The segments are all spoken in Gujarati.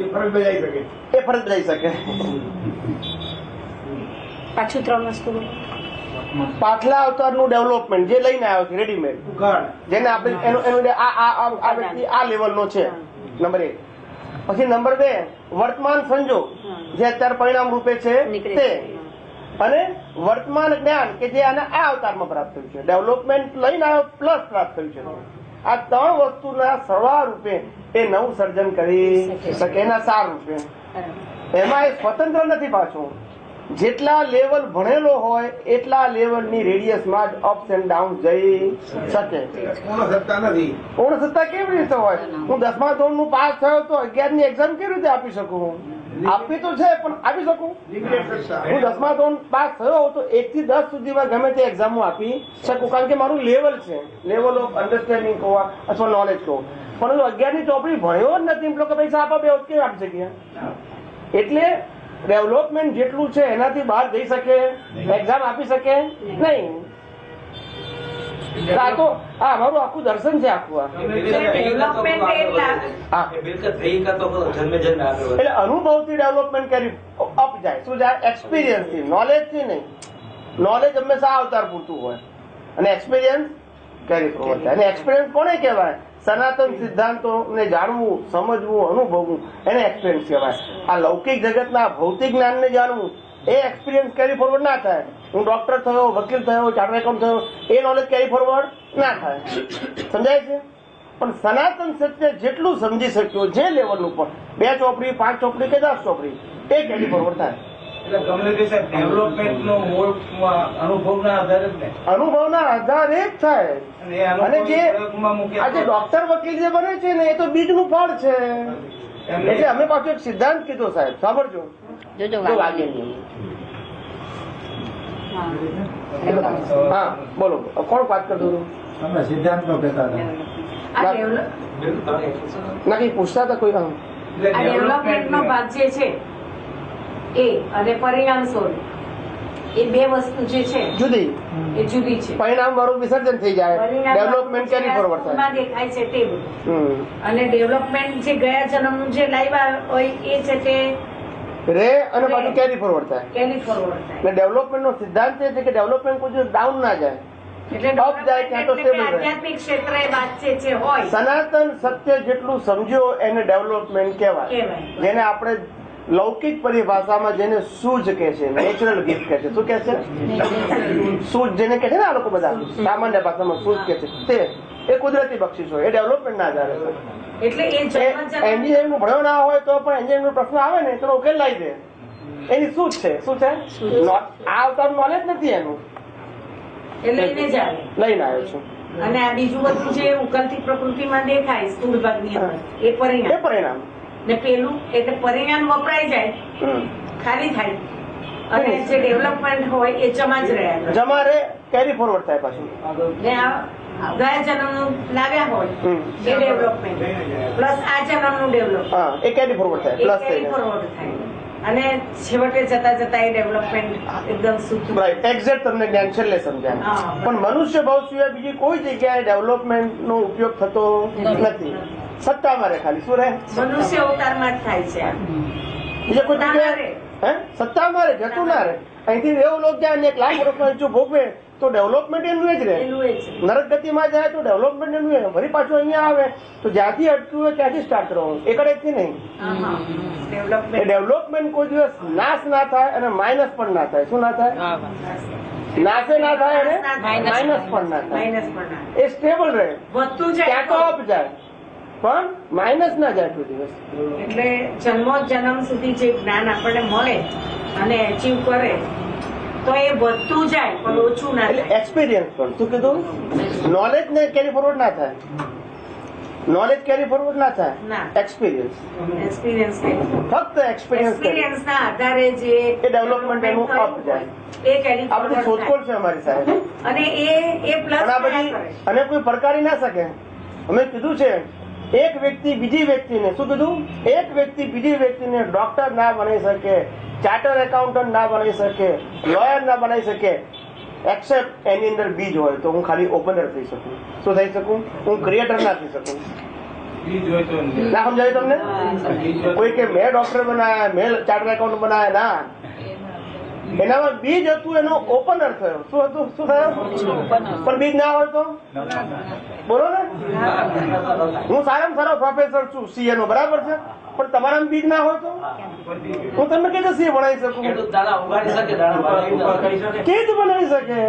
એ ફરજ બજાવી શકે. પાછું 3 વસ્તુ પાછલા અવતારનું ડેવલપમેન્ટ જે લઈને આવ્યો છે રેડીમેડ, જેને આપણે એનું આ વ્યક્તિ આ લેવલનો છે, નંબર 1. પછી નંબર 2 વર્તમાન સંજોગ જે અત્યારે પરિણામ રૂપે છે તે, અને વર્તમાન જ્ઞાન કે જે આને આ અવતારમાં પ્રાપ્ત થયું છે. ડેવલપમેન્ટ લઈને આવ્યો પ્લસ પ્રાપ્ત થયું છે. આ 3 વસ્તુના સરવાળા રૂપે એ નવું સર્જન કરી શકે, એના સાર રૂપે. એમાં એ સ્વતંત્ર નથી પાછું. જેટલા લેવલ ભણેલો હોય એટલા લેવલની રેડિયસમાં જ અપ્સ એન્ડ ડાઉન જઈ શકે. પૂર્ણ સત્તા કેવી રીતે હોય? હું 10મા ધોરણનું પાસ થયો તો 11ની એક્ઝામ કેવી રીતે આપી શકું? આપી તો છે પણ આપી શકું? હું 10મા ધોરણ પાસ થયો તો 1 થી 10 સુધીમાં ગમે તે એક્ઝામ આપી શકું, કારણ કે મારું લેવલ છે, લેવલ ઓફ અન્ડરસ્ટેન્ડિંગ કહો અથવા નોલેજ કહો. પરંતુ 11ની ચોપડી ભણ્યો જ નથી, લોકો પૈસા આપવા બે કેમ આપી શકીએ? એટલે ડેવલપમેન્ટ જેટલું છે એનાથી બહાર જઈ શકે, એક્ઝામ આપી શકે નહીં. આ તો મારું આખું દર્શન છે આખું. એટલે અનુભવથી ડેવલપમેન્ટ કરી અપ જાય. શું જાય? એક્સપિરિયન્સ થી, નોલેજ થી નહીં. નોલેજ હંમેશા અવતાર પૂરતું હોય અને એક્સપિરિયન્સ કેરી ફોરવર્ડ થાય. અને એક્સપિરિયન્સ કોને કહેવાય? સનાતન સિદ્ધાંતો ને જાણવું, સમજવું, અનુભવવું એને એક્સપિરિયન્સ કહેવાય. આ લૌકિક જગતના ભૌતિક જ્ઞાનને જાણવું એ એક્સપિરિયન્સ કેરી ફોરવર્ડ ના થાય. હું ડોક્ટર થયો, વકીલ થયો, ચાર્ટર્ડ એકાઉન્ટ થયો, એ નોલેજ કેરી ફોરવર્ડ ના થાય. સમજાય છે? પણ સનાતન સત્ય જેટલું સમજી શક્યો જે લેવલ ઉપર, 2 ચોપડી, 5 ચોપડી કે 10 ચોપડી, એ કેરી ફોરવર્ડ થાય. અનુભવના આધારે જ થાય. અને જે આજે ડોક્ટર વકીલ જે બને છે ને એ તો બીજનું ફળ છે. એટલે અમે પાછું એક સિદ્ધાંત કીધો સાહેબ, સાંભળજો. હા બોલો, કોણ વાત કરતો હતું? સિદ્ધાંત નો કહેતા નથી પૂછતા હતા કોઈ? ડેવલપમેન્ટ નો ભાગ જે છે એ અને પરિણામ સ્વરૂપ એ 2 વસ્તુ જે છે જુદી, એ જુદી છે. પરિણામ વાળું વિસર્જન થઈ જાય, ડેવલપમેન્ટ કેરી ફોરવર્ડ થાય. દેખાય છે તે અને ડેવલપમેન્ટ જે ગયા જન્મનું જે લાવ્યા હોય એ છે તે રે અને પાછું કેરી ફોરવર્ડ થાય. કેરી ફોરવર્ડ થાય. ડેવલપમેન્ટ નો સિદ્ધાંત એ છે કે ડેવલપમેન્ટ કોઈ ડાઉન ના જાય, અપ જાય, ત્યાં તો સ્ટેબલ રહે. આધ્યાત્મિક ક્ષેત્રે વાત છે હોય. સનાતન સત્ય જેટલું સમજ્યો એને ડેવલપમેન્ટ કહેવાય. જેને આપણે લૌકિક પરિભાષામાં જેને સૂઝ કે છે, નેચરલ ગિફ્ટ કે છે. શું કે છે? સૂઝ જેને કે છે ને આ લોકો બધા સામાન્ય ભાષામાં સૂઝ કે છે, તે એ કુદરતી બક્ષિસ હોય, એ ડેવલપમેન્ટ ના જાય. એટલે એન્જિનિયરિંગ ભણ્યો ના હોય તો પણ એન્જિનિયરિંગ પ્રશ્ન આવે ને તો ઉકેલ લાવી દે. એની સૂઝ છે. શું છે? આ અવતારનું નોલેજ નથી એનું, લઈને આવ્યો છું. અને આ બીજું બધું જે ઉકલતી પ્રકૃતિમાં દેખાય સ્થૂળ ભાગની અંદર એ પરિણામ ને પેલું એટલે પરિણામ વપરાય જાય, ખાલી થાય. અને જે ડેવલપમેન્ટ હોય એ જમા જ રહ્યા, જમા રે, કેરી ફોરવર્ડ થાય પાછું. ને આ ગયા જન્મનું લાવ્યા હોય એ ડેવલપમેન્ટ પ્લસ આ જન્મનું ડેવલપમેન્ટ એ કેરી ફોરવર્ડ થાય, પ્લસ કેરી ફોરવર્ડ થાય. અને છેવટે જતા જતા એ ડેવલપમેન્ટ એકદમ સુધું. રાઈટ, એક્ઝેક્ટ તમને જ્ઞાન છેલ્લે સમજાય. પણ મનુષ્ય ભાવ સિવાય બીજી કોઈ જગ્યાએ ડેવલપમેન્ટ નો ઉપયોગ થતો નથી. સત્તામાં રહે ખાલી. શું રહે? મનુષ્ય અવતારમાં જ થાય છે. બીજા કોઈ જગ્યાએ સત્તામાં રહે, જતું ના રહે. અહીંથી એવું લોકો જાય 1 લાખ વર્ષનો ઈચ્છું ભોગવે તો ડેવલપમેન્ટ એનું જ રહે. નરક ગતિમાં જાય તો ડેવલપમેન્ટ એનું વળી પાછું અહીંયા આવે તો જ્યાંથી અટક્યું હોય ત્યાંથી સ્ટાર્ટ કરવાનું, એકડેથી નહીં. ડેવલપમેન્ટ કોઈ દિવસ નાશ ના થાય અને માઇનસ પણ ના થાય. શું ના થાય? નાશે ના થાય અને માઇનસ પણ ના થાય. એ સ્ટેબલ રહે, ક્યાં તો અપ જાય પણ માઇનસ ના જાય કોઈ દિવસ. એટલે જન્મ સુધી જે જ્ઞાન આપણને મળે અને એચીવ કરે તો એ વધતું જાય પણ ઓછું ના થાય. એક્સપિરિયન્સ પણ શું કીધું? નોલેજ ને કેરી ફોરવર્ડ ના થાય, નોલેજ કેરી ફોરવર્ડ ના થાય, એક્સપિરિયન્સ ફક્ત એક્સપિરિયન્સ ના આધારે જે ડેવલપમેન્ટ એનું અપ જાય. આ બધી શોધખોળ છે અમારી સાહેબ. અને એ પ્લસ અને કોઈ પડકારી ના શકે. અમે કીધું છે એક વ્યક્તિ બીજી વ્યક્તિને, શું કીધું? એક વ્યક્તિ બીજી વ્યક્તિને ડોક્ટર ના બનાવી શકે, ચાર્ટર્ડ એકાઉન્ટન્ટ ના બનાવી શકે, લોયર ના બનાવી શકે, એક્સેપ્ટ એની અંદર બીજ હોય તો હું ખાલી ઓપનર થઈ શકું. શું થઈ શકું? હું ક્રિએટર ના થઈ શકું. ના સમજાય તમને? કોઈ કે મેં ડોક્ટર બનાયા, મેં ચાર્ટર્ડ એકાઉન્ટ બનાયા, ના, એનામાં બીજ હતું, એનો ઓપનર થયો. શું હતું? શું થયો? પણ બીજ ના હોય તો બોલો ને. હું સારામાં સારો પ્રોફેસર છું સીએ નો, બરાબર છે, પણ તમારા બીજ ના હોય તો હું તમને કઈ રીતે સીએ ભણાવી શકું? કેવી રીતે બનાવી શકે?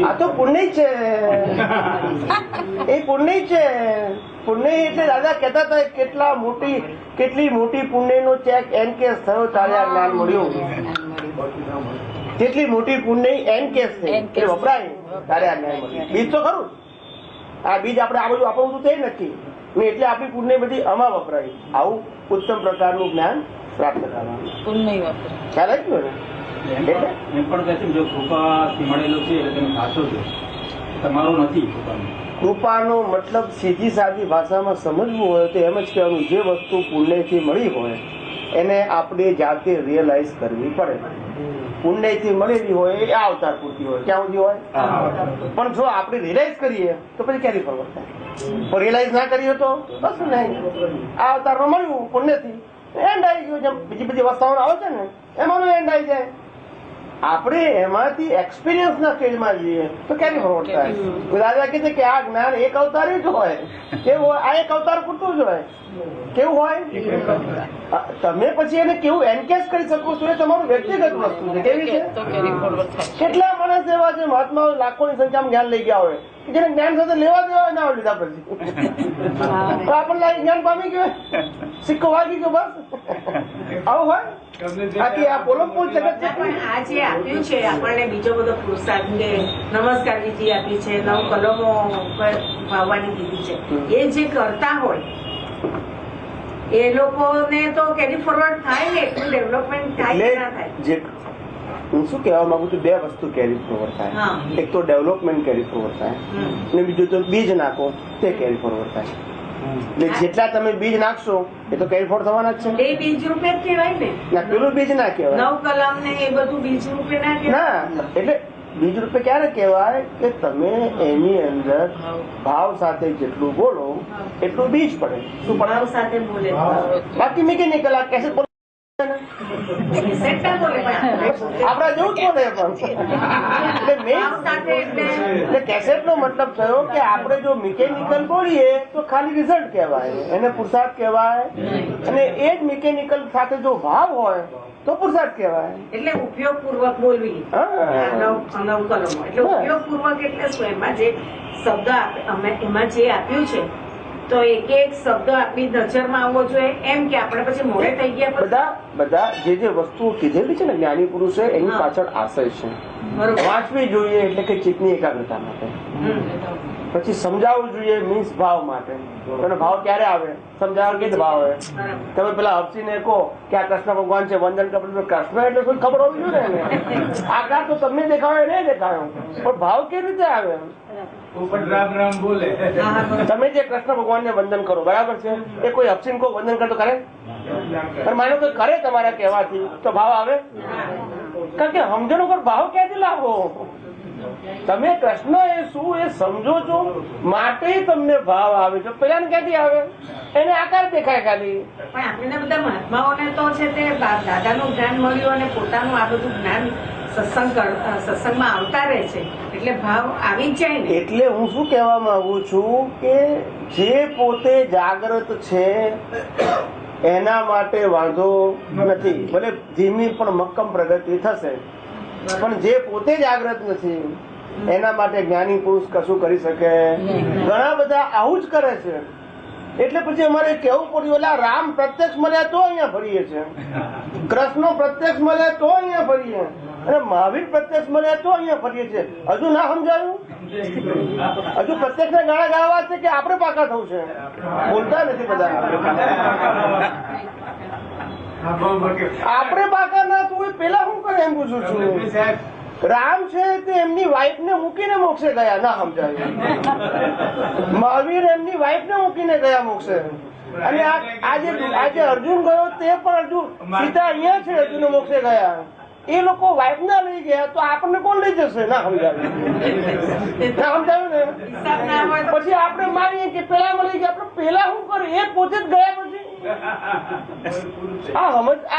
આ તો પુણ્ય છે, એ પુણ્ય છે. પુણ્ય એટલે દાદા કહેતા હતા કેટલી મોટી પુણ્ય નો ચેક એન કેસ થયો તારે આ જ્ઞાન મળ્યું. કેટલી મોટી પુણ્ય એન કેસ થઈ એટલે વપરાય તારે આ જ્ઞાન મળ્યું. બીજ તો ખરું, આ બીજ આપણે આ બધું આપણું તે નથી ને, એટલે આપણી પુણ્ય બધી આમાં વપરાય. આવું ઉત્તમ પ્રકારનું જ્ઞાન પ્રાપ્ત કરવાનું પુણ્ય વપરાય. ખ્યાલ આવ્યો ને? એમ પણ કહે છે જો કૃપાથી મળેલો છે એટલે તમે સાચો છો, તમારો નથી. કૃપાનો મતલબ સીધી સાદી ભાષામાં સમજવું હોય તો એમ જ કહેવાનું, જે વસ્તુ પુણ્યથી મળી હોય એને આપણે જાતે રિયલાઇઝ કરવી પડે. પુણ્યથી મળેલી હોય એ આ અવતાર પૂરતી હોય, ક્યાં સુધી હોય. પણ જો આપણે રિયલાઇઝ કરીએ તો પછી ક્યારે ફરવા થાય? પણ રિયલાઇઝ ના કરીએ તો કશું નહીં. આ અવતારમાં મળ્યું પુણ્યથી, એન્ડ આવી ગયો. જેમ બીજી બધી વસ્તુઓ આવે છે ને એમાંનો એન્ડ આવી જાય. આપણે એમાંથી એક્સપિરિયન્સ ના સ્ટેજમાં જઈએ તો ક્યારે ફોરવર્ડ થાય? દાદા કહે છે કે આ જ્ઞાન એક અવતાર જ હોય. કેવું હોય? આ એક અવતાર પૂરતું જ હોય. કેવું હોય? તમે પછી એને કેવું એન્કેશ કરી શકો છો એ તમારું વ્યક્તિગત વસ્તુ છે. કેવી છે? કેટલા માણસ એવા છે મહાત્મા લાખોની સંખ્યામાં જ્ઞાન લઈ ગયા હોય કે જેને જ્ઞાન સાથે લેવા દેવા ના હોય, લીધા પછી આપણને જ્ઞાન પામી ગયો, સિક્કો વાગી ગયો, બસ આવું હોય. બાકી આ પોલમપોલ જગત છે. આ જે આપ્યું છે આપણને બીજો બધો પુરુષાર્થ કે નમસ્કાર વિધિ આપી છે, 9 કલમો વાવવાની દીધી છે, એ જે કરતા હોય એ લોકોને તો કેરી ફોરવર્ડ થાય ને, એટલું ડેવલપમેન્ટ થાય કે ના થાય? હું શું કહેવા માંગુ છું, બે વસ્તુ કેરી ફોરવર્ડ થાય. એક તો ડેવલપમેન્ટ કેરી ફોરવર્ડ થાય અને બીજું તો બીજ નાખો તે કેરી ફોરવર્ડ થાય. એટલે જેટલા તમે બીજ નાખશો એ તો કેરી ફોરવર્ડ થવાના જ છે. એ બીજ રૂપે જ કહેવાય ને, ના પેલું બીજ ના કહેવાય. 9 કલમ ને એ બધું બીજ રૂપે ના કહેવાય. ના, એટલે બીજ રૂપે ક્યારે કહેવાય કે તમે એની અંદર ભાવ સાથે જેટલું બોલો એટલું બીજ પડે. શું પડે? ભાવ સાથે બોલે. બાકી મિકેનિકલ આ કેસેટ બોલે આપડા જેવું જ બોલે. એટલે કેસેટ નો મતલબ થયો કે આપણે જો મિકેનિકલ બોલીએ તો ખાલી રિઝલ્ટ કહેવાય, એને પુરુષાર્થ કહેવાય. અને એ જ મિકેનિકલ સાથે જો ભાવ હોય તો પુરુષાર્થ કહેવાય. એટલે ઉપયોગ પૂર્વક બોલવી. 9 કલમો એટલે ઉપયોગ પૂર્વક એટલે શું? એમાં જે શબ્દ એમાં જે આપ્યું છે તો એક એક શબ્દ આપણી નજરમાં આવવો જોઈએ, એમ કે આપણે પછી મોડે થઈ ગયા. બધા જે વસ્તુઓ કીધેલી છે ને જ્ઞાની પુરુષે એની પાછળ આશય છે. વાંચવી જોઈએ એટલે કે ચિત્તની એકાગ્રતા માટે, પછી સમજાવવું જોઈએ મીન્સ ભાવ માટે. અને ભાવ ક્યારે આવે? સમજાવવા કે ભાવ આવે. તમે પેલા હફસીને કહો કે આ કૃષ્ણ ભગવાન છે, વંદન કપિલ, કૃષ્ણ એટલે શું ખબર હોવી જોઈએ ને. આકાર તો તમને દેખાયો નહીં દેખાયો, પણ ભાવ કેવી રીતે આવે? તમે જે કૃષ્ણ ભગવાનને વંદન કરો, બરાબર છે, એ કોઈ હફસીન કો વંદન કરતો કરે? પણ માનો કે કરે તમારા કહેવાથી તો ભાવ આવે? કારણ કે સમજણ ઉપર ભાવ ક્યાંથી લાવો? તમે કૃષ્ણ એ શું એ સમજો છો માટે તમને ભાવ આવે છે. પેલા ક્યાંથી આવે? એને આકાર દેખાય ખાલી. પણ આપણે બધા મહાત્માઓને તો છે તે દાદાનું જ્ઞાન મળ્યું અને પોતાનું આ બધું જ્ઞાન સત્સંગમાં આવતા રહે છે એટલે ભાવ આવી જ જાય ને. એટલે હું શું કહેવા માંગુ છું કે જે પોતે જાગૃત છે એના માટે વાંધો નથી, ભલે ધીમી પણ મક્કમ પ્રગતિ થશે. પણ જે પોતે જાગૃત નથી એના માટે જ્ઞાની પુરુષ કશું કરી શકે? ઘણા બધા આવું જ કરે છે. એટલે પછી અમારે કેવું પડ્યું, એટલે રામ પ્રત્યક્ષ મળ્યા તો અહીંયા ફરીએ છે, કૃષ્ણ પ્રત્યક્ષ મળ્યા તો અહીંયા ફરીએ, અને મહાવીર પ્રત્યક્ષ મળ્યા તો અહીંયા ફરીએ છે. હજુ ના સમજાયું? હજુ પ્રત્યક્ષ ના ગાળા ગાવા છે કે આપણે પાકા થવું છે? બોલતા નથી બધા. આપણે પાકા ના થવું પેલા હું કરે એમ પૂછું છું. રામ છે તે એમની વાઈફ ને મૂકીને મોક્ષે ગયા, ના સમજાયું? મહાવીર એમની વાઈફ ને મૂકીને ગયા મોક્ષે. અને આજે અર્જુન ગયો તે પણ અર્જુન સીતા અહીંયા છે, અર્જુન મોક્ષે ગયા. એ લોકો વાઇફ ના લઈ ગયા તો આપણને કોણ લઈ જશે? ના સમજાવ્યું ને? પછી આપણે માનીએ કે પેલા મળી ગયા, આપણે પેલા શું કર્યું? એ પોતે જ ગયા પછી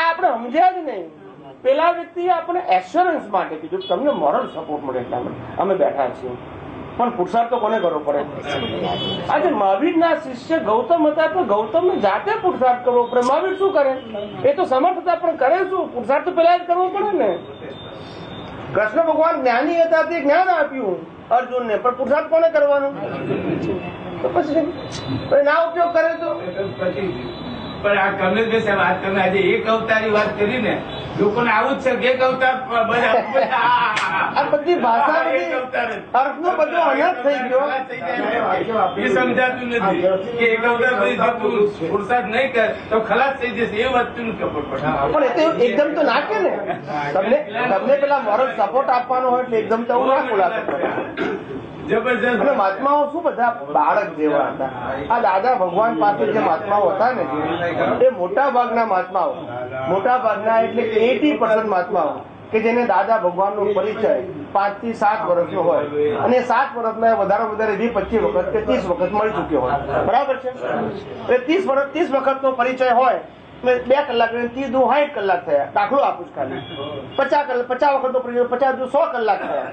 આપણે સમજ્યા જ નહીં. પેલા વ્યક્તિએ આપણે એશ્યોરન્સ માટે કીધું તમને મોરલ સપોર્ટ મળે એટલા માટે અમે બેઠા છીએ, પણ પુરુષાર્થ તો કોને કરવો પડે? આજે મહાવીરના શિષ્ય ગૌતમ હતા તો ગૌતમને જાતે પુરુષાર્થ કરવો પડે. મહાવીર શું કરે? એ તો સમર્થ હતા પણ કરે શું? પુરુષાર્થ તો પેલા જ કરવો પડે ને. કૃષ્ણ ભગવાન જ્ઞાની હતા તે જ્ઞાન આપ્યું અર્જુનને, પણ પુરુષાર્થ કોને કરવાનો? તો પછી ના ઉપયોગ કરે તો પણ આ કમલેશભાઈ સાહેબ વાત તમે આજે એક અવતારની વાત કરી ને, લોકોને આવું જ છે કે એક અવતાર આ બધી ભાષા અર્થનો બધો અનર્થ થઈ ગયો. એ સમજાતું નથી કે એક અવતાર પછી જો તું પુરુષાર્થ નહીં કર તો ખલાસ થઈ જશે, એ વસ્તુ ખબર પડે. પણ એ તો એકદમ તો ના કે ને, તમને પેલા મોરલ સપોર્ટ આપવાનો હોય એટલે એકદમ તો એવું ના ખુલાસો કરે. જબરજસ્ત. અને મહાત્માઓ શું બધા બાળક જેવા હતા. આ દાદા ભગવાન પાસે જે મહાત્માઓ હતા ને, એ મોટા ભાગના મહાત્માઓ, મોટા ભાગના એટલે 80% મહાત્માઓ કે જેને દાદા ભગવાનનો પરિચય 5 થી 7 વર્ષનો હોય, અને 7 વર્ષમાં વધારે 20-25 વખત કે 30 વખત મળી ચુક્યો હોય. બરાબર છે? એટલે 30 વખતનો પરિચય હોય 2 કલાક 30 દુ 60 કલાક થયા. દાખલો આપું છું ખાલી. 50 વખતનો પરિચય 50 દુ 100 કલાક થયા.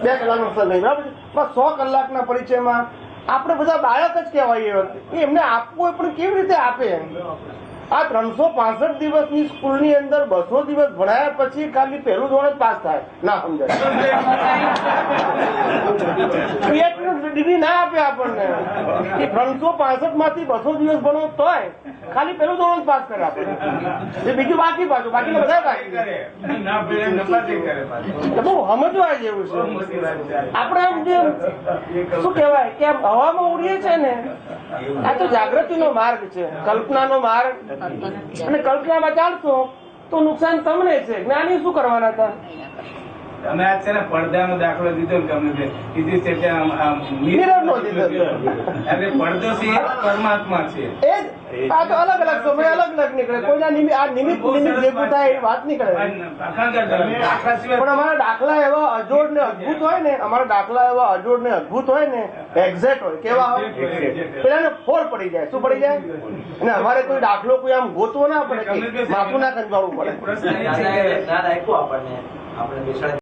2 કલાકનો અસર નહીં. બરાબર છે? પણ 100 કલાકના પરિચયમાં આપણે બધા બાળક જ કહેવાય. એમને આપવું પણ કેવી રીતે આપે? આ 365 દિવસની સ્કૂલની અંદર 200 દિવસ ભણાયા પછી ખાલી પહેલું ધોરણ જ પાસ થાય? ના સમજાય. ડિગ્રી ના આપે આપણને. એ 365 માંથી 200 દિવસ ભણો તોય ખાલી પહેલું ધોરણ પાસ કરે આપણને. એ બીજું બાકી પાછું, બાકીને બધા બાકી. બહુ સમજવા જેવું છે. આપણે આમ જે શું કહેવાય કે આમ હવામાં ઉડીએ છે ને, આ તો જાગૃતિનો માર્ગ છે, કલ્પનાનો માર્ગ. અને કલ્પનામાં ચાલશો તો નુકસાન તમને છે. જ્ઞાની શું કરવાના હતા? તમે આ છે ને પડદાનો દાખલો દીધો ને, તમને કીધું છે કે મિરરનો દીધો છે. એટલે પડદો છે એ પરમાત્મા છે. એ આ તો અલગ અલગ સમય અલગ અલગ નીકળે. કોઈના નિમિત્ત ભેગું થાય એવી વાત નીકળે. પણ અમારા દાખલા એવા અજોડ ને અદભુત હોય ને, અમારા દાખલા એવા અજોડ ને અદભુત હોય ને, એક્ઝેક્ટ હોય. કેવા હોય? પેલા ફોડ પડી જાય. શું પડી જાય? અને અમારે કોઈ દાખલો કોઈ આમ ગોતવો ના પડે, માથું ના કંટાળવું પડે. પ્રશ્ન એ છે કે